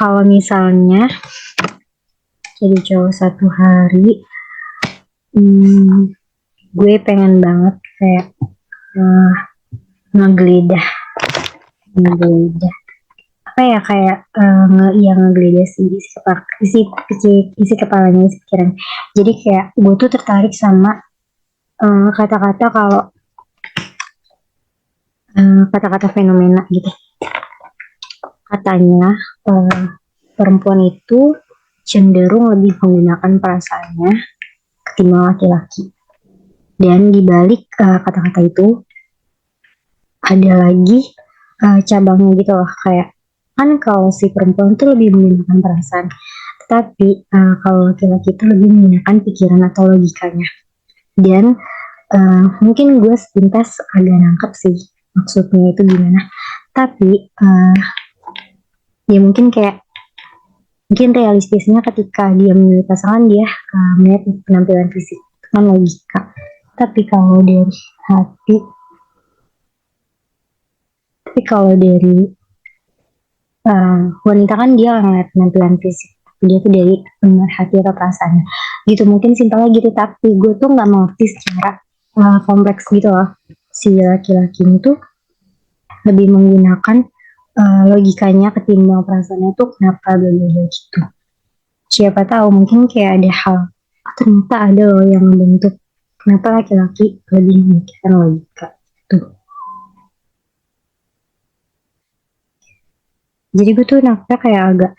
kalau misalnya jadi cowok satu hari, gue pengen banget kayak ngegeledah apa ya, kayak ngegeledah sih isi kepalanya, isi pikiran. Jadi kayak gue tuh tertarik sama kata-kata kalau kata-kata fenomena gitu. Katanya perempuan itu cenderung lebih menggunakan perasaannya ketimbang laki-laki. Dan dibalik kata-kata itu ada lagi cabangnya gitu loh, kayak kan kalau si perempuan itu lebih menggunakan perasaan, tetapi kalau laki-laki itu lebih menggunakan pikiran atau logikanya. Dan mungkin gue sepintas agak nangkep sih maksudnya itu gimana, tapi ya mungkin realistisnya ketika dia memilih pasangan, dia melihat penampilan fisik kan logika, tapi kalau dari wanita kan dia ngeliat penampilan fisik, dia tuh dari hati atau perasaan gitu. Mungkin simpelnya gitu, tapi gue tuh nggak mengerti secara kompleks gitu loh. Si laki-laki itu lebih menggunakan logikanya ketimbang perasaannya tuh kenapa beda-beda gitu. Siapa tahu mungkin kayak ada hal, ternyata ada loh yang membentuk kenapa laki-laki lebih memikirkan logika tuh. Jadi gue tuh nangkepnya kayak agak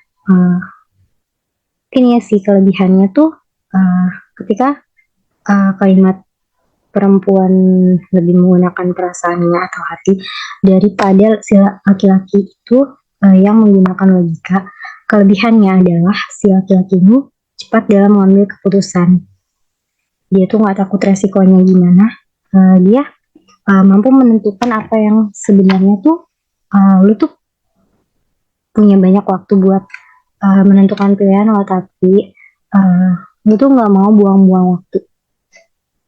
ini ya sih, kelebihannya tuh ketika kalimat perempuan lebih menggunakan perasaannya atau hati daripada si laki-laki itu yang menggunakan logika. Kelebihannya adalah si laki-laki ini cepat dalam mengambil keputusan. Dia tuh nggak takut resikonya gimana. Dia mampu menentukan apa yang sebenarnya tuh lu tuh punya banyak waktu buat menentukan pilihan lo, tapi lu tuh nggak mau buang-buang waktu.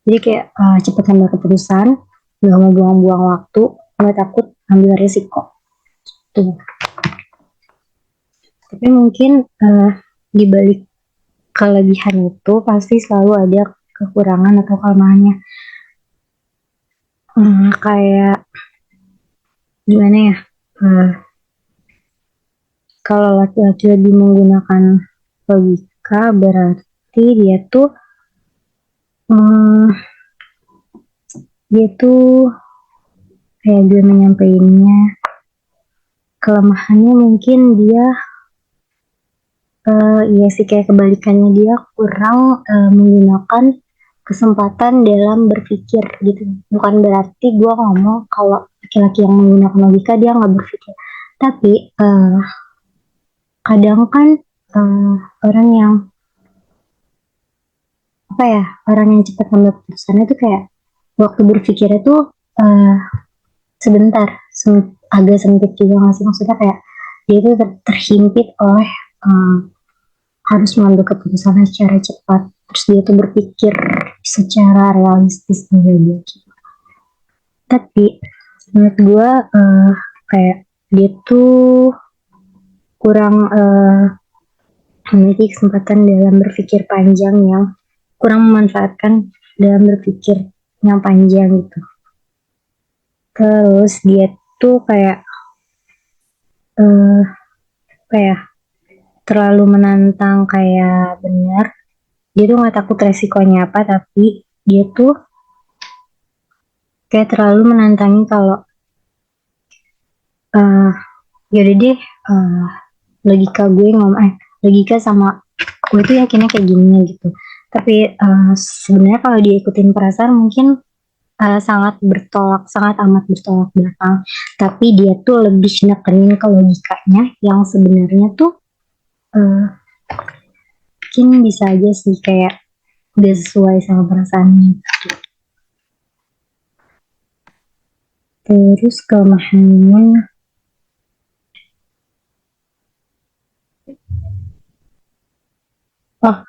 Jadi kayak cepet ambil keputusan, nggak mau buang-buang waktu, nggak takut ambil risiko. Tuh. Tapi mungkin di balik kelebihan itu pasti selalu ada kekurangan atau kelemahannya. Kayak gimana ya? Kalau laki-laki lebih menggunakan logika, berarti dia tuh kayak gue menyampaikannya, kelemahannya mungkin dia iya sih, kayak kebalikannya, dia kurang menggunakan kesempatan dalam berpikir gitu. Bukan berarti gue ngomong kalau laki-laki yang menggunakan logika dia nggak berpikir, tapi kadang kan orang yang cepat ambil keputusannya tuh kayak waktu berpikirnya tuh sebentar, agak sempit juga nggak sih, maksudnya kayak dia tuh terhimpit oleh harus mengambil keputusan secara cepat, terus dia tuh berpikir secara realistis gitu. Tapi menurut gue kayak dia tuh kurang memiliki kesempatan dalam berpikir panjang, yang kurang memanfaatkan dalam berpikir yang panjang gitu. Terus dia tuh kayak terlalu menantang, kayak benar dia tuh nggak takut resikonya apa, tapi dia tuh kayak terlalu menantangi kalau yaudah deh, logika sama gue tuh yakinnya kayak gini gitu. Tapi sebenarnya kalau dia ikutin perasaan mungkin sangat amat bertolak belakang. Tapi dia tuh lebih nekenin ke logikanya yang sebenarnya tuh mungkin bisa aja sih kayak udah sesuai sama perasaannya gitu. Terus kelemahannya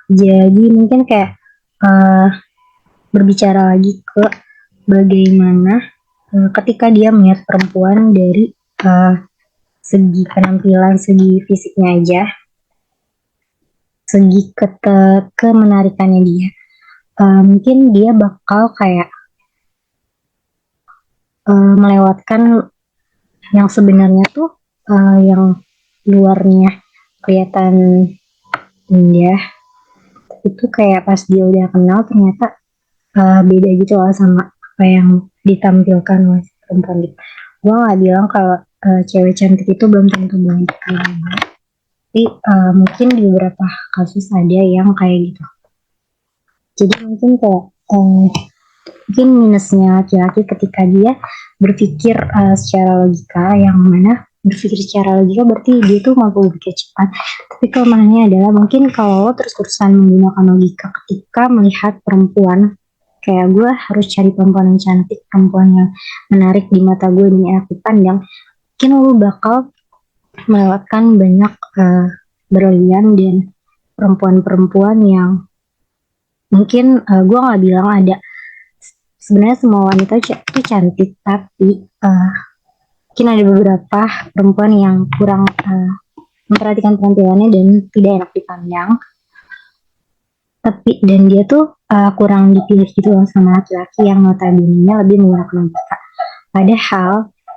jadi mungkin kayak berbicara lagi ke bagaimana ketika dia melihat perempuan dari segi penampilan, segi fisiknya aja, segi kemenarikannya dia. Mungkin dia bakal kayak melewatkan yang sebenarnya tuh yang luarnya kelihatan indah, itu kayak pas dia udah kenal ternyata beda gitu lah sama apa yang ditampilkan oleh perempuan gitu. Gue gak bilang kalau cewek cantik itu belum tentu baik, tapi mungkin di beberapa kasus ada yang kayak gitu. Jadi mungkin kayak mungkin minusnya laki-laki ketika dia berpikir secara logika, yang mana berpikir secara logika berarti dia tuh mampu berpikir cepat. Tapi kelemahannya adalah mungkin kalau lo terus-terusan menggunakan logika ketika melihat perempuan, kayak gue harus cari perempuan yang cantik, perempuan yang menarik di mata gue dan aku pandang, mungkin lo bakal melewatkan banyak berlian dan perempuan-perempuan yang mungkin gue gak bilang ada, sebenarnya semua wanita itu cantik, tapi mungkin ada beberapa perempuan yang kurang memperhatikan penampilannya dan tidak enak dipandang. Tapi dan dia tuh kurang dipilih gitu loh sama laki-laki yang notabene lebih menggunakan logika. Padahal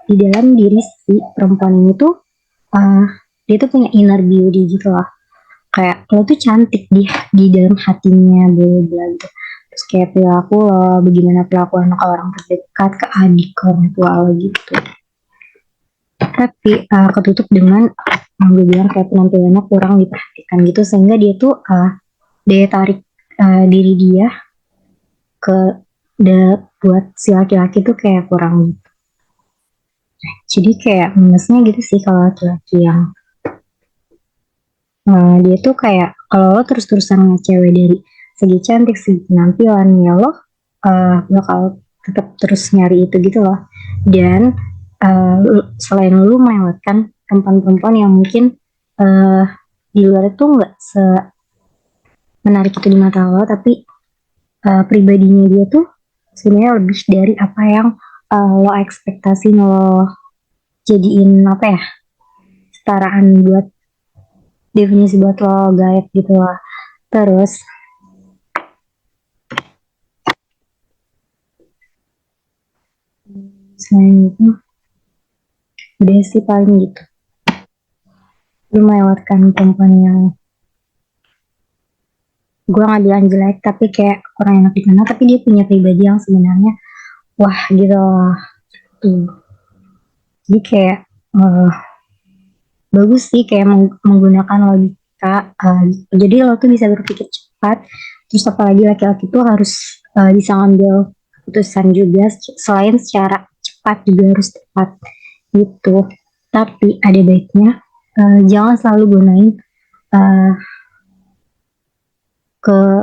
di dalam diri si perempuan ini tuh dia tuh punya inner beauty gitu loh. Kayak lo tuh cantik di dalam hatinya, bla gitu. Terus kayak perilaku lo, bagaimana perlakuan ke orang terdekat, ke adik, ke orang tua lo gitu. Tapi ketutup dengan gue bilang kayak penampilannya kurang diperhatikan gitu, sehingga dia tuh daya tarik diri dia ke buat si laki-laki tuh kayak kurang gitu. Jadi kayak minusnya gitu sih kalau laki-laki yang dia tuh kayak kalau lo terus-terusan ngecewek dari segi cantik, segi penampilan, ya lo bakal tetap terus nyari itu gitu loh. Dan selain lo melewatkan perempuan-perempuan yang mungkin di luar itu nggak menarik itu di mata lo, tapi pribadinya dia tuh sebenarnya lebih dari apa yang lo ekspektasi, lo jadiin apa ya, setaraan buat definisi buat lo guide gitu lah. Terus selain itu udah sih paling gitu, lu melewatkan perempuan yang gue gak bilang jelek tapi kayak kurang enak dikenal, tapi dia punya pribadi yang sebenarnya wah gitu loh. Jadi kayak bagus sih kayak menggunakan logika, jadi lo tuh bisa berpikir cepat. Terus apalagi laki-laki tuh harus bisa ngambil keputusan juga, selain secara cepat juga harus tepat gitu. Tapi ada baiknya jangan selalu gunain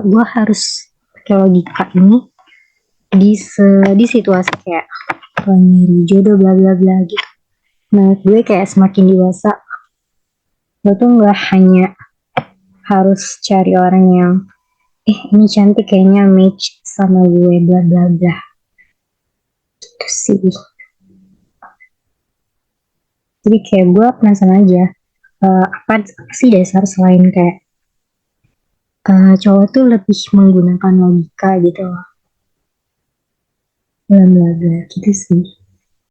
gue harus pakai logika ini di situasi kayak nyari jodoh bla bla bla gitu. Menurut gue kayak semakin dewasa lo tuh nggak hanya harus cari orang yang ini cantik kayaknya match sama gue bla bla bla gitu sih. Jadi kayak gue penasaran aja apa sih dasar selain kayak cowok tuh lebih menggunakan logika gitu loh, bla bla bla gitu sih.